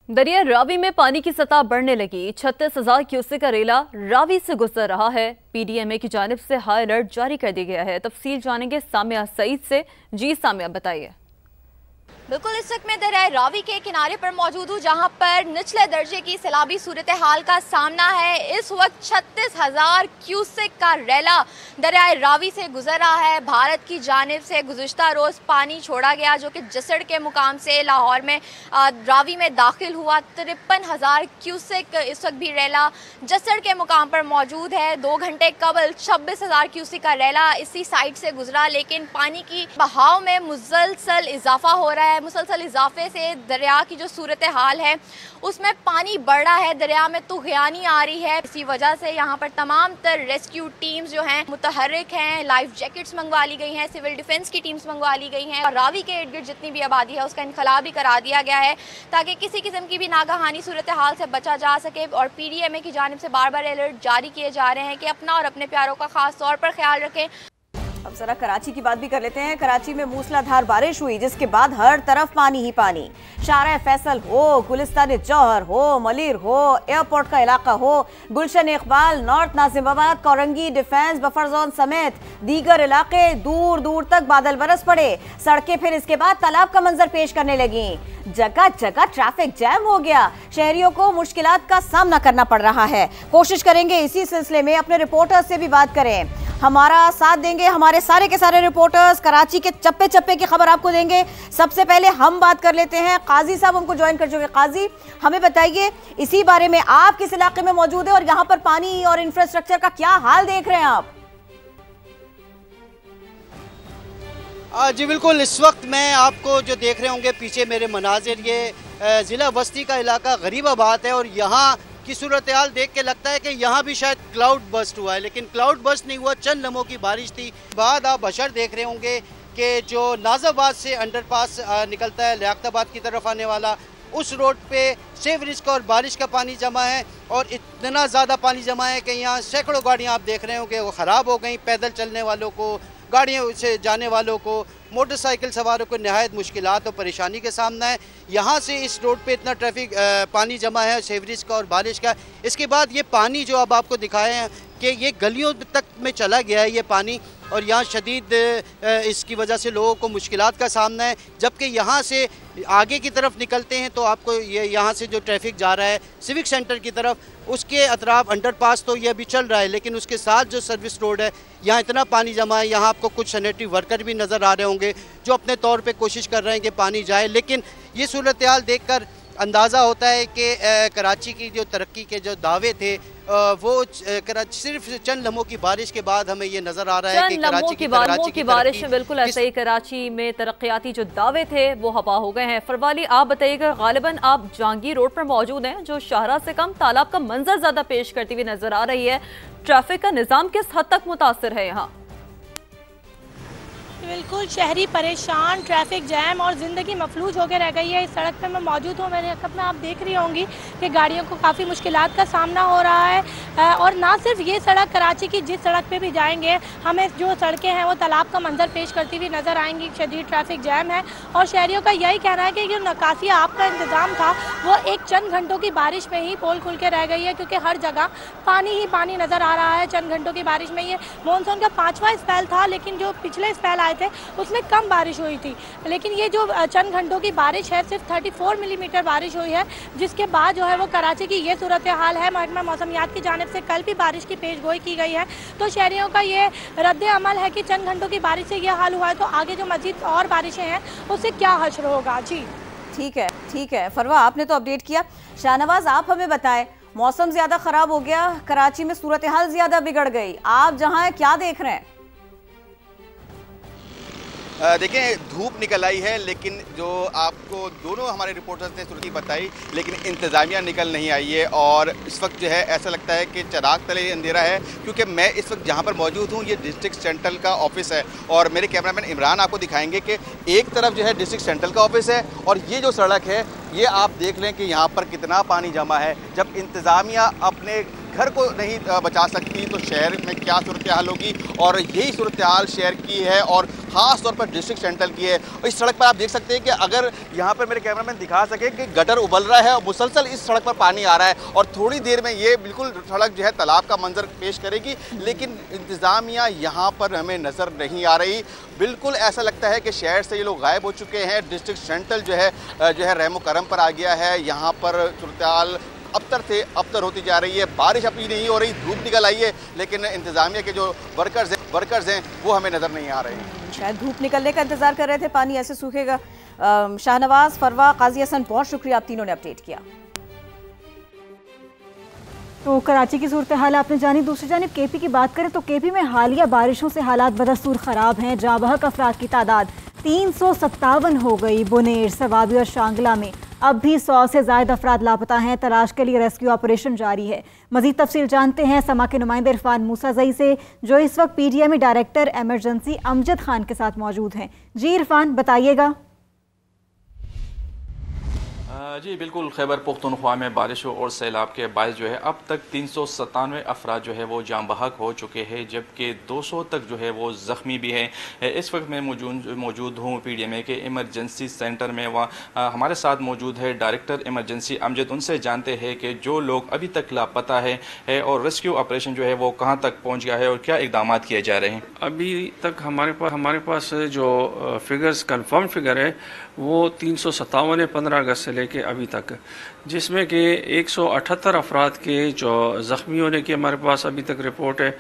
दरिया रावी में पानी की सतह बढ़ने लगी। 36,000 क्यूसेक का रेला रावी से गुजर रहा है। पीडीएमए की जानिब से हाई अलर्ट जारी कर दिया गया है। तफसील जानेंगे सामिया सईद से। जी सामिया, बताइए। बिल्कुल, इस वक्त मैं दरिया रावी के किनारे पर मौजूद हूँ, जहाँ पर निचले दर्जे की सैलाबी सूरत हाल का सामना है। इस वक्त 36,000 क्यूसेक का रेला दरिया रावी से गुजर रहा है। भारत की जानिब से गुज़िश्ता रोज़ पानी छोड़ा गया, जो कि जसड़ के मुकाम से लाहौर में रावी में दाखिल हुआ। 53,000 क्यूसेक इस वक्त भी रेला जसड़ के मुकाम पर मौजूद है। 2 घंटे कबल 26,000 क्यूसेक का रेला इसी साइड से गुजरा, लेकिन पानी की बहाव में मुसलसल इजाफा हो रहा है। मुसलसल इजाफे से दरिया की जो सूरत हाल है उसमें पानी बढ़ रहा है, दरिया में तुग़यानी आ रही है। इसी वजह से यहाँ पर तमाम तर रेस्क्यू टीम्स जो हैं मुतहर्रिक हैं। लाइफ जैकेट्स मंगवा ली गई हैं, सिविल डिफेंस की टीम्स मंगवा ली गई हैं और रावी के इर्द गिर्द जितनी भी आबादी है उसका इनखला भी करा दिया गया है, ताकि किसी किस्म की भी नागहानी सूरत हाल से बचा जा सके। और पीडीएमए की जानिब से बार बार अलर्ट जारी किए जा रहे हैं कि अपना और अपने प्यारों का खास तौर पर ख्याल रखें। अब जरा कराची की बात भी कर लेते हैं। कराची में मूसलाधार बारिश हुई, जिसके बाद हर तरफ पानी ही पानी। शारा फैसल हो, गुलिस्तान जौहर हो, मलिर हो, एयरपोर्ट का इलाका हो, Gulshan Iqbal, north Nazimabad, Korangi, defence buffer zone समेत दीगर इलाके दूर दूर तक बादल बरस पड़े। सड़कें फिर इसके बाद तालाब का मंजर पेश करने लगी। जगह जगह ट्रैफिक जैम हो गया। शहरियों को मुश्किलात का सामना करना पड़ रहा है। कोशिश करेंगे इसी सिलसिले में अपने रिपोर्टर्स से भी बात करें। हमारा साथ देंगे हमारे सारे के सारे रिपोर्टर्स, कराची के चप्पे चप्पे की खबर आपको देंगे। सबसे पहले हम बात कर लेते हैं, काजी साहब हमको ज्वाइन कर चुके हैं। काजी, हमें बताइए इसी बारे में, आप किस इलाके में मौजूद है और यहाँ पर पानी और इंफ्रास्ट्रक्चर का क्या हाल देख रहे हैं आप? जी बिल्कुल, इस वक्त मैं आपको जो देख रहे होंगे पीछे मेरे मनाजिर, ये ज़िला बस्ती का इलाका गरीबाबाद है और यहाँ की सूरत हाल देख के लगता है कि यहाँ भी शायद क्लाउड बस्ट हुआ है, लेकिन क्लाउड बस्ट नहीं हुआ, चंद लम्हों की बारिश थी। बाद आप बशर देख रहे होंगे कि जो नाजाबाद से अंडरपास निकलता है लियाकताबाद की तरफ आने वाला, उस रोड पे सेवरेज का और बारिश का पानी जमा है और इतना ज़्यादा पानी जमा है कि यहाँ सैकड़ों गाड़ियाँ आप देख रहे होंगे वो ख़राब हो गई। पैदल चलने वालों को, गाड़ियों से जाने वालों को, मोटरसाइकिल सवारों को नहायत मुश्किलात और परेशानी के सामना है। यहाँ से इस रोड पे इतना ट्रैफिक पानी जमा है सेवरेज का और बारिश का। इसके बाद ये पानी जो अब आपको दिखाए हैं कि ये गलियों तक में चला गया है ये पानी, और यहाँ शदीद इसकी वजह से लोगों को मुश्किलात का सामना है। जबकि यहाँ से आगे की तरफ निकलते हैं तो आपको ये यहाँ से जो ट्रैफिक जा रहा है सिविक सेंटर की तरफ, उसके अतराफ अंडरपास तो ये अभी चल रहा है, लेकिन उसके साथ जो सर्विस रोड है यहाँ इतना पानी जमा है। यहाँ आपको कुछ सैनिटरी वर्कर भी नज़र आ रहे होंगे जो अपने तौर पे कोशिश कर रहे हैं कि पानी जाए, लेकिन ये सूरत हाल देख कर अंदाज़ा होता है कि कराची की जो तरक्की के जो दावे थे वो सिर्फ चंद लम्हों की बारिश के बाद हमें ये नजर आ रहा है कि कराची की बारिश में बिल्कुल ऐसे ही कराची में तरक्याती जो दावे थे वो हवा हो गए हैं। फरवाली, आप बताइएगा, गालिबन आप जहांगीर रोड पर मौजूद हैं, जो शाहरा से कम तालाब का मंजर ज्यादा पेश करती हुई नजर आ रही है। ट्रैफिक का निजाम किस हद तक मुतासर है यहाँ? बिल्कुल, शहरी परेशान, ट्रैफिक जैम और ज़िंदगी मफलूज होकर रह गई है। इस सड़क पे मैं मौजूद हूँ, मेरे हक़ में आप देख रही होंगी कि गाड़ियों को काफ़ी मुश्किलात का सामना हो रहा है। और ना सिर्फ ये सड़क, कराची की जिस सड़क पे भी जाएंगे हमें जो सड़कें हैं वो तालाब का मंजर पेश करती हुई नज़र आएंगी। शदीद ट्रैफिक जैम है और शहरियों का यही कहना है कि जो निकासी आपका इंतज़ाम था वो एक चंद घंटों की बारिश में ही पोल खुल के रह गई है, क्योंकि हर जगह पानी ही पानी नज़र आ रहा है। चंद घंटों की बारिश में, ये मानसून का 5वां स्पेल था, लेकिन जो पिछले स्पेल आए थे उसमें कम बारिश हुई थी, लेकिन ये जो चंद घंटों की बारिश है सिर्फ 34 मिलीमीटर बारिश हुई है, जिसके बाद जो है वो कराची की ये सूरत हाल है। महकमा मौसमियात की जानिब से कल भी बारिश की पेशगोई की गई है, तो शहरियों का ये रद्द अमल है कि चंद घंटों की बारिश से ये हाल हुआ है, तो आगे जो मजीद और बारिशें हैं उससे क्या हश्र होगा। जी ठीक है फरवा, आपने तो अपडेट किया। शाहनवाज, आप हमें बताएं, मौसम ज्यादा खराब हो गया, कराची में सूरत हाल ज्यादा बिगड़ गई, आप जहां हैं क्या देख रहे हैं? देखिए, धूप निकल आई है, लेकिन जो आपको दोनों हमारे रिपोर्टर्स ने सूरत बताई, लेकिन इंतज़ामिया निकल नहीं आई है और इस वक्त जो है ऐसा लगता है कि चिराग तले अंधेरा है। क्योंकि मैं इस वक्त जहाँ पर मौजूद हूँ ये डिस्ट्रिक्ट सेंट्रल का ऑफिस है और मेरे कैमरामैन इमरान आपको दिखाएंगे कि एक तरफ जो है डिस्ट्रिक्ट सेंट्रल का ऑफिस है और ये जो सड़क है ये आप देख लें कि यहाँ पर कितना पानी जमा है। जब इंतज़ामिया अपने घर को नहीं बचा सकती तो शहर में क्या सूरत हाल होगी, और यही सूरत हाल शहर की है। और खास तौर पर डिस्ट्रिक्ट सेंट्रल की है। और इस सड़क पर आप देख सकते हैं कि अगर यहाँ पर मेरे कैमरामैन दिखा सके कि गटर उबल रहा है और मुसलसल इस सड़क पर पानी आ रहा है और थोड़ी देर में ये बिल्कुल सड़क जो है तालाब का मंजर पेश करेगी, लेकिन इंतज़ामिया यहाँ पर हमें नज़र नहीं आ रही। बिल्कुल ऐसा लगता है कि शहर से ये लोग गायब हो चुके हैं। डिस्ट्रिक्ट सेंट्रल जो है रहमो करम पर आ गया है। यहाँ पर सूरत अबतर से अबतर होती जा रही है। बारिश अभी नहीं हो रही, धूप निकल आई है, लेकिन इंतज़ामिया के जो वर्कर्स हैं वो हमें नज़र नहीं आ रहे हैं। शायद धूप निकलने का इंतजार कर रहे थे, पानी ऐसे सूखेगा। शाहनवाज, फरवा, काजी हसन, बहुत शुक्रिया, आप तीनों ने अपडेट किया। तो कराची की सूरत हाल आपने जानी। दूसरी जानिब केपी की बात करें तो केपी में हालिया बारिशों से हालात बदस्तूर ख़राब हैं। जाँ बहक अफराद की तादाद 357 हो गई। बुनेर, सवाबी और शांगला में अब भी 100 से ज़ायद अफराद लापता हैं। तलाश के लिए रेस्क्यू ऑपरेशन जारी है। मज़ीद तफसील जानते हैं समा के नुमाइंदे इरफान मूसाजई से, जो इस वक्त PTM director emergency Amjad Khan के साथ मौजूद हैं। जी इरफान, बताइएगा। जी बिल्कुल, खैबर पुख्तनख्वा में बारिशों और सैलाब के बायस जो है अब तक 397 अफराद जो है वो जाँ बहक हो चुके हैं, जबकि 200 तक जो है वो ज़ख्मी भी हैं। इस वक्त मैं मौजूद हूँ PTM के इमरजेंसी सेंटर में। वहाँ हमारे साथ मौजूद है डायरेक्टर इमरजेंसी अमजद। उनसे जानते हैं कि जो लोग अभी तक लापता है और रेस्क्यू ऑपरेशन जो है वो कहाँ तक पहुँच गया है और क्या इक़दाम किए जा रहे हैं। अभी तक हमारे पास जो फिगर्स कन्फर्म फिगर है वो 357 है 15 अगस्त से लेके अभी तक, जिसमें कि 178 अफराद के जो ज़ख्मी होने की हमारे पास अभी तक रिपोर्ट है।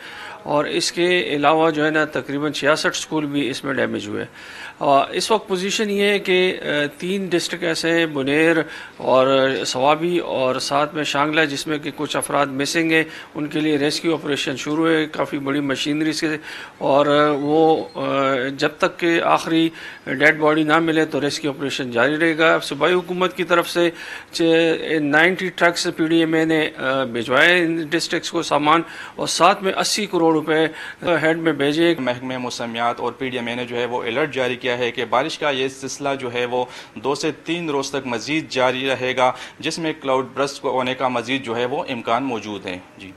और इसके अलावा जो है ना तकरीबन 66 स्कूल भी इसमें डैमेज हुए। इस वक्त पोजीशन ये है कि 3 डिस्ट्रिक्ट ऐसे हैं, बुनेर और सवाबी और साथ में शांगला, जिसमें कि कुछ अफराद मिसिंग है। उनके लिए रेस्क्यू ऑपरेशन शुरू है काफ़ी बड़ी मशीनरी से, और वो जब तक के आखिरी डेड बॉडी ना मिले तो रेस्क्यू ऑपरेशन जारी रहेगा। सूबाई हुकूमत की तरफ से 90 ट्रक्स PDMA ने भिजवाए इन डिस्ट्रिक्ट्स को सामान, और साथ में 80 करोड़ रुपए हेड में भेजे। महकमे मौसमियात और PDMA ने जो है वो अलर्ट जारी किया है कि बारिश का ये सिलसिला जो है वो 2 से 3 रोज़ तक मज़ीद जारी रहेगा, जिसमें क्लाउड बर्स्ट होने का मज़ीद जो है वो इम्कान मौजूद है। जी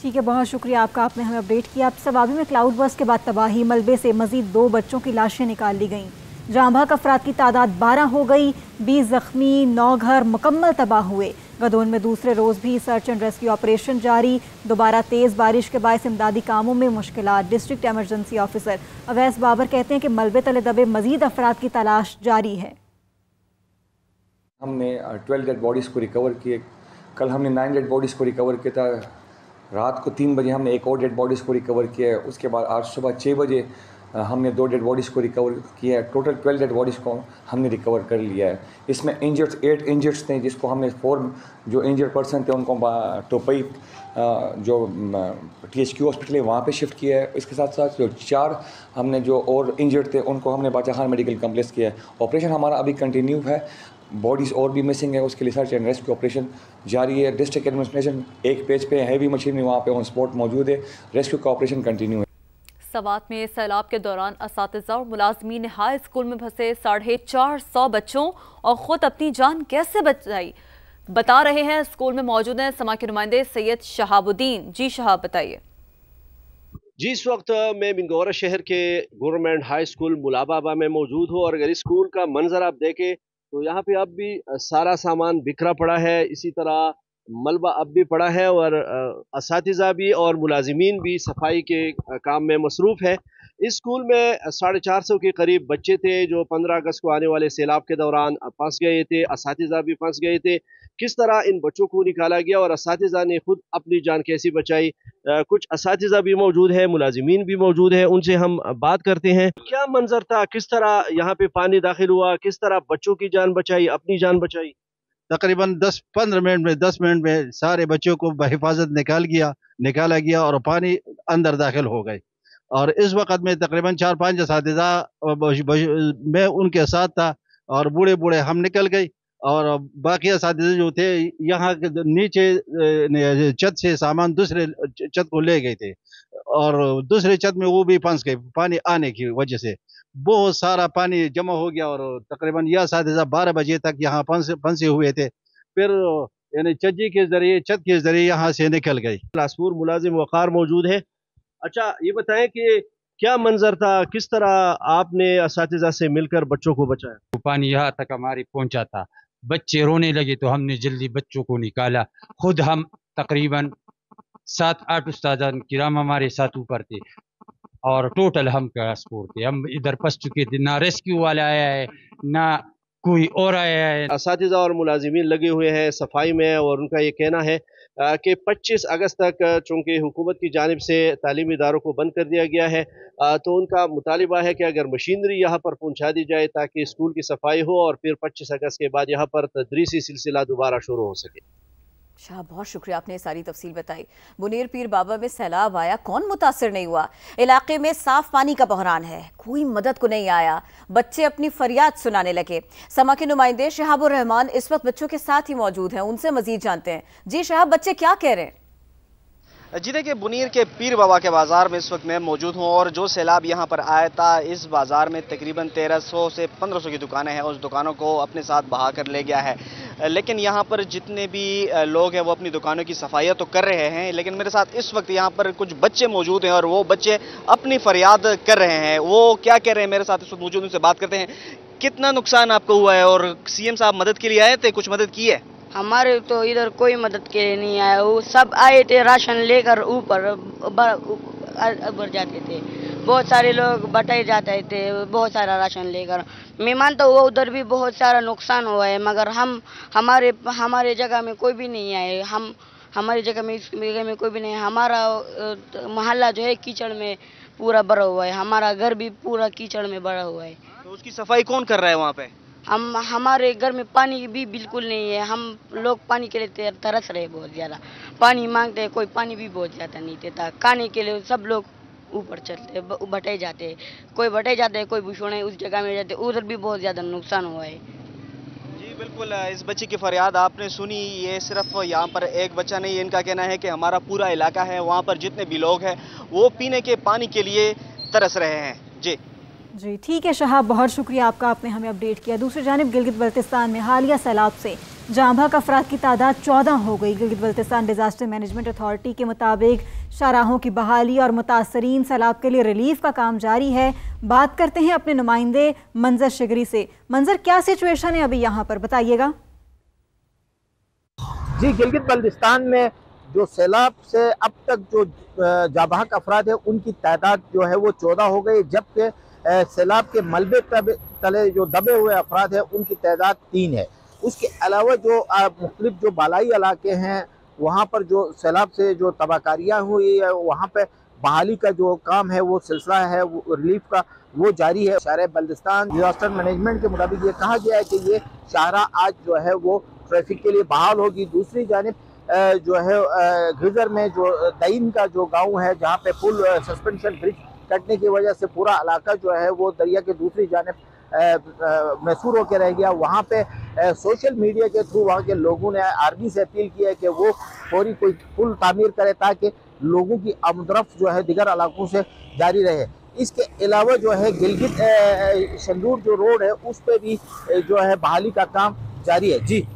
ठीक है, बहुत शुक्रिया आपका, आपने हमें अपडेट किया। अब सवाबी में क्लाउड बर्स्ट के बाद तबाही, मलबे से मज़ीद 2 बच्चों की लाशें निकाल ली गईं। जाँ बहक अफराद की तादाद 12 हो गई, 20 ज़ख्मी, 9 घर मुकम्मल तबाह हुए। गदोन में दूसरे रोज़ भी सर्च एंड रेस्क्यू ऑपरेशन जारी। दोबारा तेज़ बारिश के बायस इमदादी कामों में मुश्किलात। District emergency officer Awais Babar कहते हैं कि मलबे तले दबे मज़ीद अफराद की तलाश जारी है। हमने 12 डेड बॉडीज़ को रिकवर किए। कल हमने 9 डेड बॉडीज़ को रिकवर किया था। रात को 3 बजे हमने एक और डेड बॉडीज़ को रिकवर किया है। उसके बाद आज सुबह 6 बजे हमने 2 डेड बॉडीज़ को रिकवर किया है। टोटल 12 डेड बॉडीज़ को हमने रिकवर कर लिया है। इसमें 8 इंजर्ड्स थे, जिसको हमने 4 जो इंजर्ड पर्सन थे उनको टोपई जो THQ हॉस्पिटल है वहाँ पे शिफ्ट किया है। इसके साथ साथ जो 4 हमने जो और इंजर्ड थे उनको हमने बादशाह खान मेडिकल कम्प्लेक्स किया है। ऑपरेशन हमारा अभी कंटिन्यू है। बॉडीज़ और भी मिसिंग है, उसके लिए सर्च एंड रेस्क्यू ऑपरेशन जारी है। डिस्ट्रिक्ट एडमिनिस्ट्रेशन एक पेज पे हैवी मशीनरी वहाँ पे ऑन स्पॉट मौजूद है। रेस्क्यू का ऑपरेशन कंटिन्यू है। सवात में सैलाब के दौरान असातिज़ा और मुलाजमीन ने हाई स्कूल में फंसे 450 बच्चों और ख़ुद अपनी जान कैसे बचाई, बता रहे हैं। स्कूल में मौजूद हैं समा के नुमाइंदे सैयद शहाबुद्दीन। जी शहाब, बताइए। जी, इस वक्त मैं मिंगोरा शहर के गवर्नमेंट हाई स्कूल मुलाबाबा में मौजूद हूँ, और अगर इस स्कूल का मंजर आप देखें तो यहाँ पे अब भी सारा सामान बिखरा पड़ा है। इसी तरह मलबा अब भी पड़ा है, और असातिज़ा भी और मुलाजिमीन भी सफाई के काम में मसरूफ़ है। इस स्कूल में 450 के करीब बच्चे थे जो 15 अगस्त को आने वाले सैलाब के दौरान फंस गए थे। असातिज़ा भी फंस गए थे। किस तरह इन बच्चों को निकाला गया और असातिज़ा ने खुद अपनी जान कैसी बचाई, कुछ असातिज़ा भी मौजूद है, मुलाजिमीन भी मौजूद है, उनसे हम बात करते हैं। क्या मंजर था, किस तरह यहाँ पे पानी दाखिल हुआ, किस तरह बच्चों की जान बचाई, अपनी जान बचाई? तकरीबन 10 मिनट में सारे बच्चों को बहिफाजत निकाला गया और पानी अंदर दाखिल हो गए। और इस वक्त में तकरीबन 4-5 असातिज़ा मैं उनके साथ था, और बूढ़े बूढ़े हम निकल गए, और बाकी असातिज़ा जो थे यहाँ नीचे छत से सामान दूसरे छत को ले गए थे, और दूसरे छत में वो भी फंस गए पानी आने की वजह से। बहुत सारा पानी जमा हो गया, और तकरीबन यह असातिज़ा 12 बजे तक यहाँ फंसे हुए थे। फिर यानी छत के जरिए यहाँ से निकल गए। क्लासपूर मुलाजिम वकार मौजूद है। अच्छा, ये बताएं कि क्या मंजर था, किस तरह आपने असातिज़ा से मिलकर बच्चों को बचाया? पानी यहाँ तक हमारे पहुंचा था, बच्चे रोने लगे तो हमने जल्दी बच्चों को निकाला। खुद हम तकरीबन 7-8 उस्ताद किराम हमारे साथ ऊपर थे और टोटल हम का स्कोर थे। हम इधर फंस चुके थे, ना रेस्क्यू वाला आया है ना कोई और आया है। असातिज़ा और मुलाजिमीन लगे हुए हैं सफाई में और उनका ये कहना है कि 25 अगस्त तक चूँकि हुकूमत की जानिब से तालीमी इदारों को बंद कर दिया गया है, तो उनका मुतालिबा है कि अगर मशीनरी यहाँ पर पहुँचा दी जाए ताकि स्कूल की सफाई हो और फिर 25 अगस्त के बाद यहाँ पर तदरीसी सिलसिला दोबारा शुरू हो सके। शाह, बहुत शुक्रिया, आपने सारी तफसील बताई। बुनेर पीर बाबा में सैलाब आया, कौन मुतासिर नहीं हुआ? इलाके में साफ पानी का बहरान है, कोई मदद को नहीं आया, बच्चे अपनी फरियाद सुनाने लगे। समा के नुमाइंदे शहाबुर रहमान इस वक्त बच्चों के साथ ही मौजूद हैं, उनसे मजीद जानते हैं। जी शहाब, बच्चे क्या कह रहे हैं? जी देखिए, बुनीर के पीर बाबा के बाज़ार में इस वक्त मैं मौजूद हूँ और जो सैलाब यहाँ पर आया था, इस बाज़ार में तकरीबन 1300 से 1500 की दुकानें हैं, उस दुकानों को अपने साथ बहा कर ले गया है। लेकिन यहाँ पर जितने भी लोग हैं वो अपनी दुकानों की सफाइयाँ तो कर रहे हैं, लेकिन मेरे साथ इस वक्त यहाँ पर कुछ बच्चे मौजूद हैं और वो बच्चे अपनी फरियाद कर रहे हैं। वो क्या कह रहे हैं, मेरे साथ इस वक्त मौजूद, उनसे बात करते हैं। कितना नुकसान आपको हुआ है और सीएम साहब मदद के लिए आए थे, कुछ मदद की है? हमारे तो इधर कोई मदद के लिए नहीं आया, वो सब आए थे राशन लेकर ऊपर बढ़ जाते थे। बहुत सारे लोग बटाए जाते थे बहुत सारा राशन लेकर। मेहमान तो वो उधर भी बहुत सारा नुकसान हुआ है, मगर हमारे जगह में कोई भी नहीं आए। हमारी जगह में कोई भी नहीं। हमारा मोहल्ला जो है कीचड़ में पूरा भरा हुआ है, हमारा घर भी पूरा कीचड़ में भरा हुआ है। तो उसकी सफाई कौन कर रहा है वहाँ पे? हमारे घर में पानी भी बिल्कुल नहीं है। हम लोग पानी के लिए तरस रहे, बहुत ज़्यादा पानी मांगते हैं, कोई पानी भी बहुत ज़्यादा नहीं देता। खाने के लिए सब लोग ऊपर चलते बटे जाते हैं, कोई बटे जाते हैं, कोई भूषण उस जगह में जाते, उधर भी बहुत ज़्यादा नुकसान हुआ है। जी बिल्कुल, इस बच्चे की फरियाद आपने सुनी। ये सिर्फ यहाँ पर एक बच्चा नहीं, इनका कहना है कि हमारा पूरा इलाका है, वहाँ पर जितने भी लोग हैं वो पीने के पानी के लिए तरस रहे हैं। जी ठीक है शहाब, बहुत शुक्रिया आपका, आपने हमें अपडेट किया। दूसरी जानिब गिलगित बल्तिस्तान में हालिया सैलाब से जहाँ भाग अफराद की तादाद 14 हो गई। Gilgit Baltistan disaster management authority के मुताबिक शाहराहों की बहाली और मुतासरीन सैलाब के लिए रिलीफ का काम जारी है। बात करते हैं अपने नुमाइंदे मंजर शिगरी से। मंजर, क्या सिचुएशन है अभी यहाँ पर, बताइएगा। जी, गिलगित बल्तिस्तान में जो सैलाब से अब तक जो जाबाहक अफराद है उनकी तादाद जो है वो 14 हो गई, जबकि सैलाब के मलबे तले जो दबे हुए अफराद हैं उनकी तादाद 3 है। उसके अलावा जो मुख्तलिफ जो बालाई इलाके हैं वहाँ पर जो सैलाब से जो तबाहकारियाँ हुई है वहाँ पे बहाली का जो काम है वो सिलसिला है वो रिलीफ का वो जारी है। शहर बल्तिस्तान डिजास्टर मैनेजमेंट के मुताबिक ये कहा गया है कि ये शाहरा आज जो है वो ट्रैफिक के लिए बहाल होगी। दूसरी जानिब जो है घिजर में जो दईन का जो गाँव है जहाँ पे पुल सस्पेंशन ब्रिज कटने की वजह से पूरा इलाका जो है वो दरिया के दूसरी जानिब मैसूर होकर रह गया। वहाँ पे सोशल मीडिया के थ्रू वहाँ के लोगों ने आर्मी से अपील की है कि वो फौरी कोई पुल तामीर करे ताकि लोगों की आमदरफ्त जो है दिगर इलाकों से जारी रहे। इसके अलावा जो है गिलगित शंदूर जो रोड है उस पर भी जो है बहाली का काम जारी है। जी,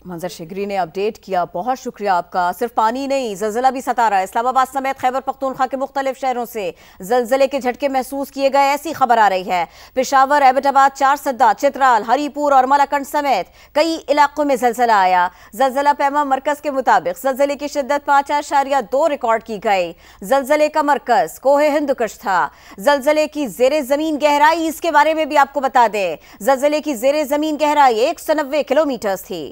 मंजर शिगरी ने अपडेट किया, बहुत शुक्रिया आपका। सिर्फ पानी नहीं, जलजला भी सता रहा है। इस्लामाबाद समेत खैबर पख्तूनख्वा के मुख्तलिफ शहरों से जलजले के झटके महसूस किए गए, ऐसी खबर आ रही है। पेशावर, एबटाबाद, चारसद्दा, चित्राल, हरीपुर और मलाकंड समेत कई इलाकों में जलजला आया। जलजला पैमा मरकज के मुताबिक जलजले की शिद्दत 5.2 रिकॉर्ड की गई। जलजले का मरकज कोहे हिंदुकुश था। जलजले की जेरे जमीन गहराई, इसके बारे में भी आपको बता दें, जलजले की जेरे जमीन गहराई 190 किलोमीटर थी।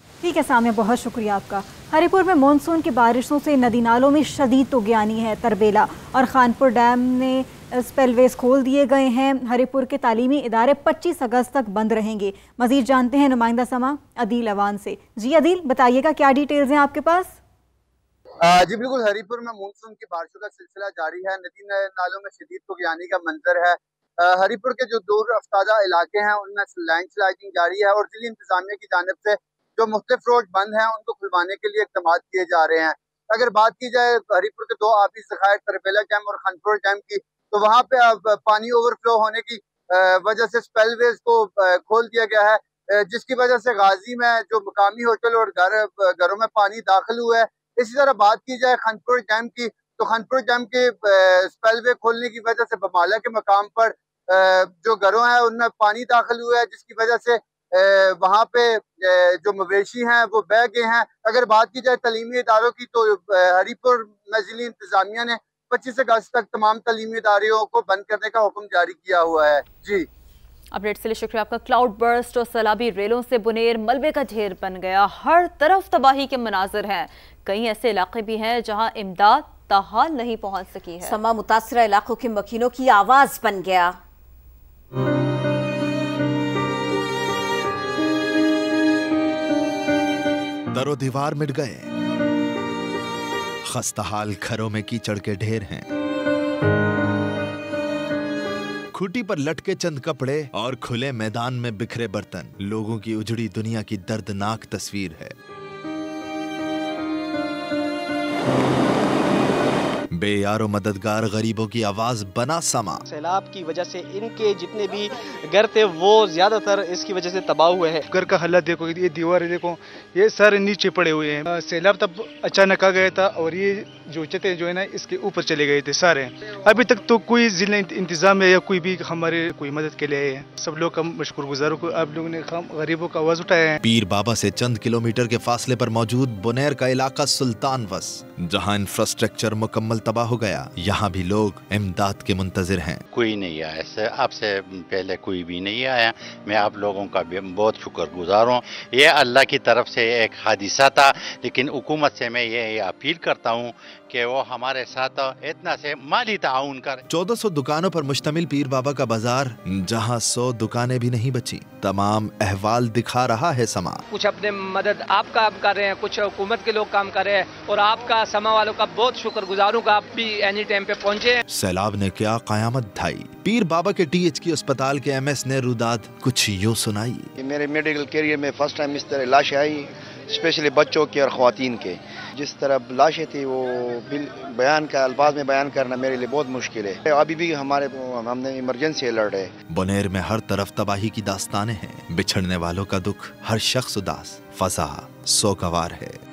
ठीक है सामिया, बहुत शुक्रिया आपका। हरीपुर में मानसून की बारिशों से नदी नालों में शदीद तुगयानी है। तरबेला और खानपुर डैम में स्पेलवेज खोल दिए गए हैं। हरीपुर के तालीमी इदारे 25 अगस्त तक बंद रहेंगे। मजीद जानते हैं नुमाइंदा समा अदील अवान से। जी अदील, बताइएगा क्या डिटेल्स हैं आपके पास? जी बिल्कुल, हरीपुर में मानसून की बारिशों का सिलसिला जारी है। नदी नालों में शदीद तुगयानी का मंजर है। हरीपुर के जो दूर अफ्तादा इलाके हैं उनमें लैंडस्लाइडिंग जारी है और जिला इंतजामिया की जानिब से जो मुख्तलिफ रोड बंद हैं उनको खुलवाने के लिए इक़दाम किए जा रहे हैं। अगर बात की जाए हरीपुर के 2 आबी ज़खायर तरबेला डैम और खानपुर डैम की, तो वहाँ पे अब पानी ओवरफ्लो होने की वजह से स्पेलवेज को खोल दिया गया है, जिसकी वजह से गाजी में जो मुकामी होटल और घरों में पानी दाखिल हुआ है, इसी तरह बात की जाए खानपुर डैम की, तो खानपुर डैम के स्पेलवे खोलने की वजह से बमाला के मकाम पर जो घरों हैं उनमें पानी दाखिल हुआ है, जिसकी वजह से वहाँ पे जो मवेशी हैं वो बह गए हैं। अगर बात की जाए तालीमी इदारों की, तो हरीपुर में जिली इंतजामिया ने 25 अगस्त तक तमाम तालीमी इदारों को बंद करने का हुक्म जारी किया हुआ है। जी, अपडेट के लिए शुक्रिया आपका। क्लाउड बर्स्ट और सैलाबी रेलों से बुनेर मलबे का ढेर बन गया, हर तरफ तबाही के मनाजिर हैं। कई ऐसे इलाके भी हैं जहां इमदाद ताहाल नहीं पहुंच सकी है। समा मुतासरा इलाकों के मकीनों की आवाज बन गया। दरो दीवार मिट गए, खस्ताहाल घरों में कीचड़ के ढेर हैं। खूंटी पर लटके चंद कपड़े और खुले मैदान में बिखरे बर्तन लोगों की उजड़ी दुनिया की दर्दनाक तस्वीर है। बेयारो मददगार गरीबों की आवाज बना समा। सैलाब की वजह से इनके जितने भी घर थे वो ज्यादातर इसकी वजह से तबाह हुए हैं। घर का हालत देखो, ये दीवार देखो, ये सारे नीचे पड़े हुए हैं। सैलाब तब अचानक आ गया था और ये जो छतें जो है ना इसके ऊपर चले गए थे सारे। अभी तक तो कोई जिला इंतजाम है या कोई भी हमारे कोई मदद के लिए है। सब लोग का मशकूर गुजारों को आप लोगों ने गरीबों का आवाज उठाया है। पीर बाबा से चंद किलोमीटर के फासले पर मौजूद बुनेर का इलाका सुल्तान वस, जहाँ इंफ्रास्ट्रक्चर मुकम्मल तबाह हो गया, यहाँ भी लोग इमदाद के मुंतजिर हैं। कोई नहीं आया, आपसे पहले कोई भी नहीं आया। मैं आप लोगों का बहुत शुक्रगुजार हूँ। ये अल्लाह की तरफ से एक हादिसा था, लेकिन हुकूमत से मैं ये अपील करता हूँ कि वो हमारे साथ इतना से माली ताउन कर। 1400 दुकानों पर मुश्तमिल पीर बाबा का बाजार, जहाँ 100 दुकानें भी नहीं बची, तमाम अहवाल दिखा रहा है समा। कुछ अपने मदद आप काम कर रहे हैं, कुछ हुकूमत के लोग काम कर रहे हैं, और आपका समा वालों का बहुत शुक्रगुजार हूँ। आप भी एनी टाइम पे पहुँचे। सैलाब ने क्या क़यामत ढाई। पीर बाबा के THQ अस्पताल के MS ने रुदाद कुछ यूँ सुनाई। मेरे मेडिकल करियर में फर्स्ट टाइम इस तरह लाशें आई, स्पेशली बच्चों की और ख्वातीन के। जिस तरह लाशें थी वो अल्फाज में बयान करना मेरे लिए बहुत मुश्किल है। अभी भी हमने इमरजेंसी अलर्ट है। बुनेर में हर तरफ तबाही की दास्तानें हैं, बिछड़ने वालों का दुख, हर शख्स उदास, फसा सोगवार है।